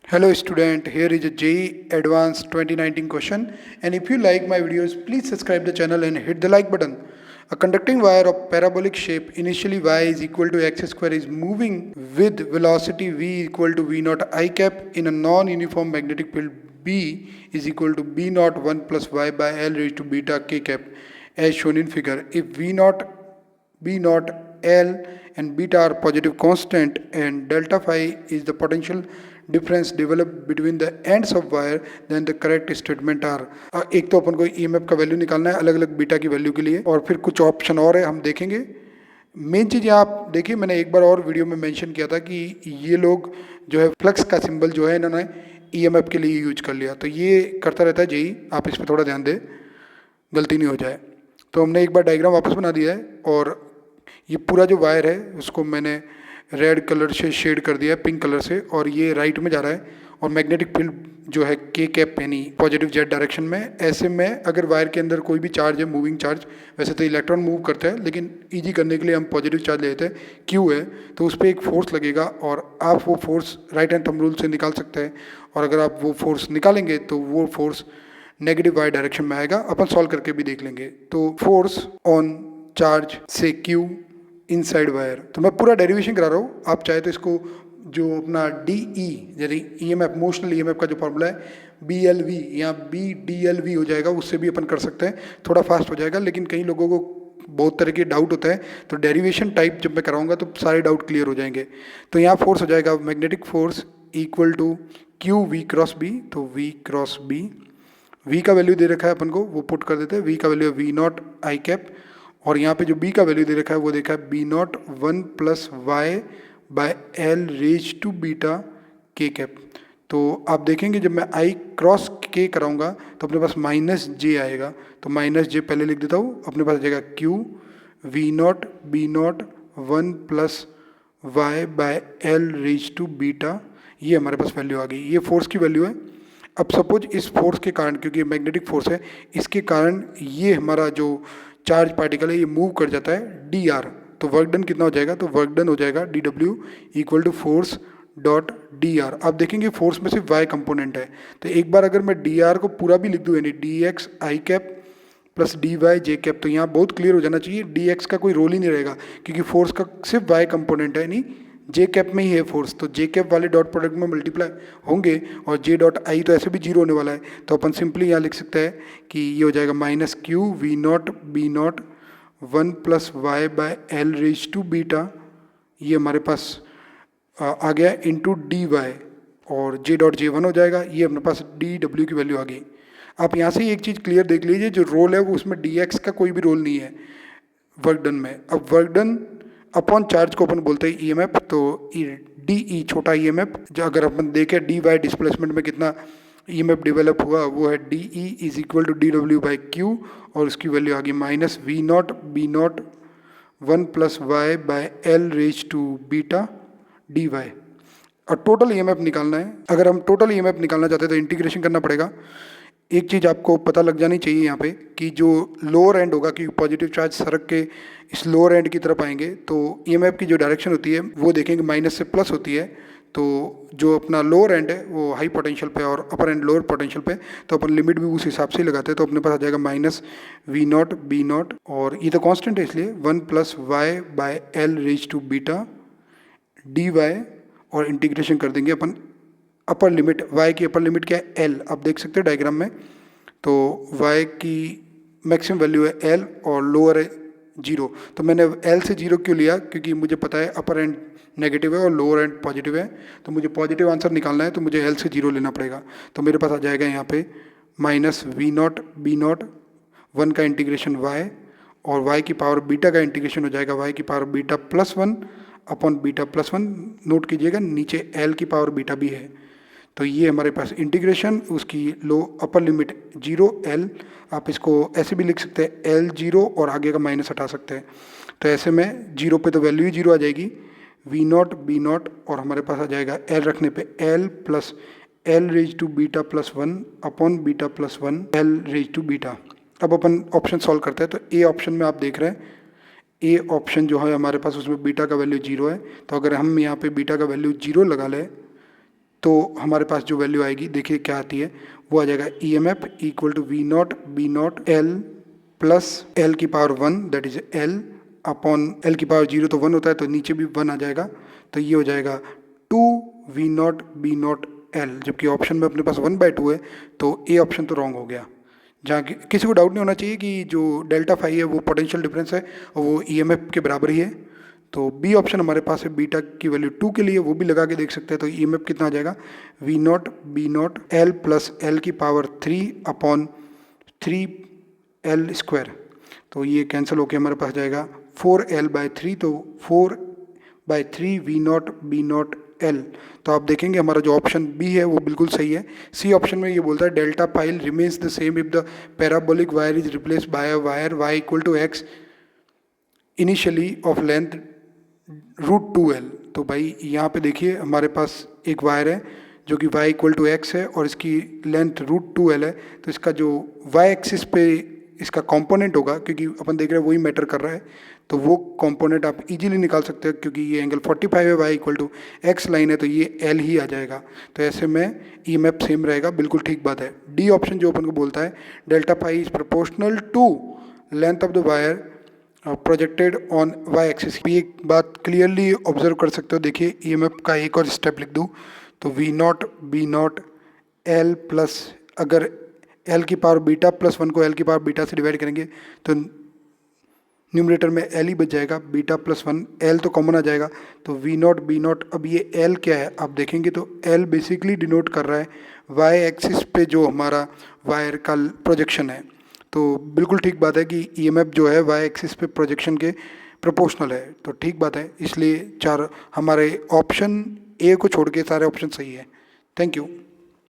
Hello student, here is a JEE Advanced 2019 question, and if you like my videos, please subscribe the channel and hit the like button. A conducting wire of parabolic shape, initially y is equal to x square, is moving with velocity v equal to v naught I cap in a non-uniform magnetic field B is equal to b naught 1 plus y by L raised to beta k cap as shown in figure. If v naught, b naught, L and beta are positive constant and delta phi is the potential difference developed between the ends of wire, then the correct statement are। एक तो अपन को EMF का value निकालना है अलग अलग beta की value के लिए, और फिर कुछ ऑप्शन और है हम देखेंगे। मेन चीज़ आप देखिए, मैंने एक बार और वीडियो में मेंशन किया था कि ये लोग जो है फ्लक्स का सिंबल जो है इन्होंने EMF के लिए यूज कर लिया, तो ये करता रहता है जेई, आप इस पर थोड़ा ध्यान दें गलती नहीं हो जाए। तो हमने एक बार डायग्राम वापस बना दिया है, और ये पूरा जो वायर है उसको मैंने रेड कलर से शेड कर दिया है पिंक कलर से, और ये राइट में जा रहा है, और मैग्नेटिक फील्ड जो है के कैप यानी पॉजिटिव जेड डायरेक्शन में। ऐसे में अगर वायर के अंदर कोई भी चार्ज है, मूविंग चार्ज, वैसे तो इलेक्ट्रॉन मूव करता है लेकिन इजी करने के लिए हम पॉजिटिव चार्ज लेते हैं, क्यू है, तो उस पर एक फोर्स लगेगा और आप वो force right hand thumb rule से निकाल सकते हैं। और अगर आप वो फोर्स निकालेंगे तो वो फोर्स नेगेटिव वाई डायरेक्शन में आएगा। अपन सॉल्व करके भी देख लेंगे। तो फोर्स ऑन चार्ज से क्यू इनसाइड वायर, तो मैं पूरा डेरिवेशन करा रहा हूँ। आप चाहे तो इसको जो अपना डी ई यानी EMF मोशनल EMF का जो फॉर्मूला है BLV या BDLV हो जाएगा, उससे भी अपन कर सकते हैं, थोड़ा फास्ट हो जाएगा। लेकिन कई लोगों को बहुत तरह के डाउट होता है, तो डेरिवेशन टाइप जब मैं कराऊंगा तो सारे डाउट क्लियर हो जाएंगे। तो यहाँ फोर्स हो जाएगा magnetic force equal to Q V cross B, तो वी क्रॉस बी, वी का वैल्यू दे रखा है अपन को, वो पुट कर देते हैं। वी का वैल्यू है वी नॉट आई कैप, और यहाँ पे जो बी का वैल्यू दे रखा है वो देखा है B naught 1 plus Y by L raise to beta के कैप। तो आप देखेंगे जब मैं आई क्रॉस के कराऊंगा तो अपने पास माइनस जे आएगा, तो माइनस जे पहले लिख देता हूँ, अपने पास आ जाएगा Q V naught B naught 1 plus Y by L raise to beta, ये हमारे पास वैल्यू आ गई। ये फोर्स की वैल्यू है। अब सपोज इस फोर्स के कारण, क्योंकि ये मैग्नेटिक फोर्स है, इसके कारण ये हमारा जो चार्ज पार्टिकल है ये मूव कर जाता है dr, तो वर्क डन कितना हो जाएगा, तो वर्क डन हो जाएगा dw equal to force dot dr। आप देखेंगे फोर्स में सिर्फ y कंपोनेंट है, तो एक बार अगर मैं dr को पूरा भी लिख दूँ यानी dx आई कैप प्लस dy जे कैप, तो यहाँ बहुत क्लियर हो जाना चाहिए, dx का कोई रोल ही नहीं रहेगा क्योंकि फोर्स का सिर्फ y कंपोनेंट है, यानी जे कैप में ही है फोर्स, तो जे कैप वाले डॉट प्रोडक्ट में मल्टीप्लाई होंगे, और जे डॉट आई तो ऐसे भी जीरो होने वाला है, तो अपन सिंपली यहाँ लिख सकते हैं कि ये हो जाएगा minus Q V naught B naught 1 plus Y by L raise to beta, ये हमारे पास आ गया इंटू डी वाई, और जे डॉट जे वन हो जाएगा, ये अपने पास डी डब्ल्यू की वैल्यू आ गई। आप यहाँ से एक चीज़ क्लियर देख लीजिए, जो रोल है वो उसमें डी एक्स का कोई भी रोल नहीं है वर्क डन में। अब वर्क डन अपॉन चार्ज को अपन बोलते हैं EMF, तो डी ई छोटा EMF, जो अगर अपन देखें डी वाई डिस्प्लेसमेंट में कितना EMF डेवलप हुआ, वो है D E is equal to D W by Q, और उसकी वैल्यू आ गई minus V naught B naught 1 plus Y by L raise to beta D Y. और टोटल EMF निकालना है। अगर हम टोटल EMF निकालना चाहते हैं तो इंटीग्रेशन करना पड़ेगा। एक चीज़ आपको पता लग जानी चाहिए यहाँ पे कि जो लोअर एंड होगा, क्योंकि पॉजिटिव चार्ज सरक के इस लोअर एंड की तरफ आएंगे, तो EMF की जो डायरेक्शन होती है वो देखेंगे माइनस से प्लस होती है। तो जो अपना लोअर एंड है वो हाई पोटेंशियल पे और अपर एंड लोअर पोटेंशियल पे, तो अपन लिमिट भी उस हिसाब से ही लगाते हैं, तो अपने पास आ जाएगा minus V naught B naught, और ये तो कांस्टेंट है इसलिए 1 plus Y by L raise to beta D Y, और इंटीग्रेशन कर देंगे अपन। अपर लिमिट y की अपर लिमिट क्या है L, आप देख सकते हैं डायग्राम में, तो y की मैक्सिमम वैल्यू है L और लोअर है 0, तो मैंने L से 0 क्यों लिया, क्योंकि मुझे पता है अपर एंड नेगेटिव है और लोअर एंड पॉजिटिव है, तो मुझे पॉजिटिव आंसर निकालना है, तो मुझे L से 0 लेना पड़ेगा। तो मेरे पास आ जाएगा यहाँ पे minus V naught B naught 1 का इंटीग्रेशन y, और y की पावर बीटा का इंटीग्रेशन हो जाएगा y की power beta plus 1 upon beta plus 1। Note कीजिएगा नीचे L की पावर बीटा भी है, तो ये हमारे पास इंटीग्रेशन, उसकी लो अपर लिमिट 0 L, आप इसको ऐसे भी लिख सकते हैं L 0 और आगे का माइनस हटा सकते हैं, तो ऐसे में 0 पे तो वैल्यू ही 0 आ जाएगी, वी नॉट बी नॉट, और हमारे पास आ जाएगा L रखने पे L plus L raise to beta plus 1 upon beta plus 1 L raise to beta. अब अपन ऑप्शन सॉल्व करते हैं, तो ए ऑप्शन में आप देख रहे हैं, ए ऑप्शन जो है हमारे पास उसमें बीटा का वैल्यू 0 है, तो अगर हम यहाँ पे बीटा का वैल्यू 0 लगा लें तो हमारे पास जो वैल्यू आएगी देखिए क्या आती है, वो आ जाएगा E M F equal to V naught B naught L plus L की power 1 that is L upon L की पावर 0 तो 1 होता है तो नीचे भी 1 आ जाएगा, तो ये हो जाएगा 2 V naught B naught L, जबकि ऑप्शन में अपने पास 1/2 है, तो ए ऑप्शन तो रॉन्ग हो गया। जहाँ किसी को डाउट नहीं होना चाहिए कि जो डेल्टा फाई है वो पोटेंशियल डिफरेंस है और वो ई एम एफ के बराबर ही है। तो बी ऑप्शन हमारे पास है, बीटा की वैल्यू 2 के लिए, वो भी लगा के देख सकते हैं। तो ई एम एफ कितना आ जाएगा, V naught B naught L plus L की पावर 3 अपॉन 3 एल स्क्वायर, तो ये कैंसिल होके हमारे पास जाएगा 4L/3, तो 4/3 V naught B naught L. तो आप देखेंगे हमारा जो ऑप्शन बी है वो बिल्कुल सही है। सी ऑप्शन में ये बोलता है delta phi remains the same if the parabolic wire is replace by a wire Y equal to X initially of length √2L। तो भाई यहाँ पे देखिए हमारे पास एक वायर है जो कि y इक्वल टू एक्स है और इसकी लेंथ √2L है, तो इसका जो y एक्सिस पे इसका कंपोनेंट होगा, क्योंकि अपन देख रहे हैं वही मैटर कर रहा है, तो वो कंपोनेंट आप इजीली निकाल सकते हैं, क्योंकि ये एंगल 45 है, y equal to X line है, तो ये L ही आ जाएगा। तो ऐसे में ई एम एफ सेम रहेगा, बिल्कुल ठीक बात है। डी ऑप्शन जो अपन को बोलता है delta phi is proportional to length of the wire projected on Y axis. एक बात क्लियरली ऑब्जर्व कर सकते हो, देखिए ई एम एफ का एक और स्टेप लिख दूँ तो V naught B naught L plus, अगर एल की पावर बीटा प्लस 1 को एल की पावर बीटा से डिवाइड करेंगे तो न्यूमरेटर में एल ही बच जाएगा, बीटा प्लस 1 एल तो कॉमन आ जाएगा, तो वी नॉट बी नॉट। अब ये एल क्या है आप देखेंगे तो एल बेसिकली डिनोट कर रहा है वाई एक्सिस पे जो हमारा वायर का प्रोजेक्शन है। तो बिल्कुल ठीक बात है कि ई एम एफ जो है वाई एक्सिस पे प्रोजेक्शन के प्रोपोर्शनल है, तो ठीक बात है। इसलिए चार हमारे ऑप्शन ए को छोड़ के सारे ऑप्शन सही है। Thank you.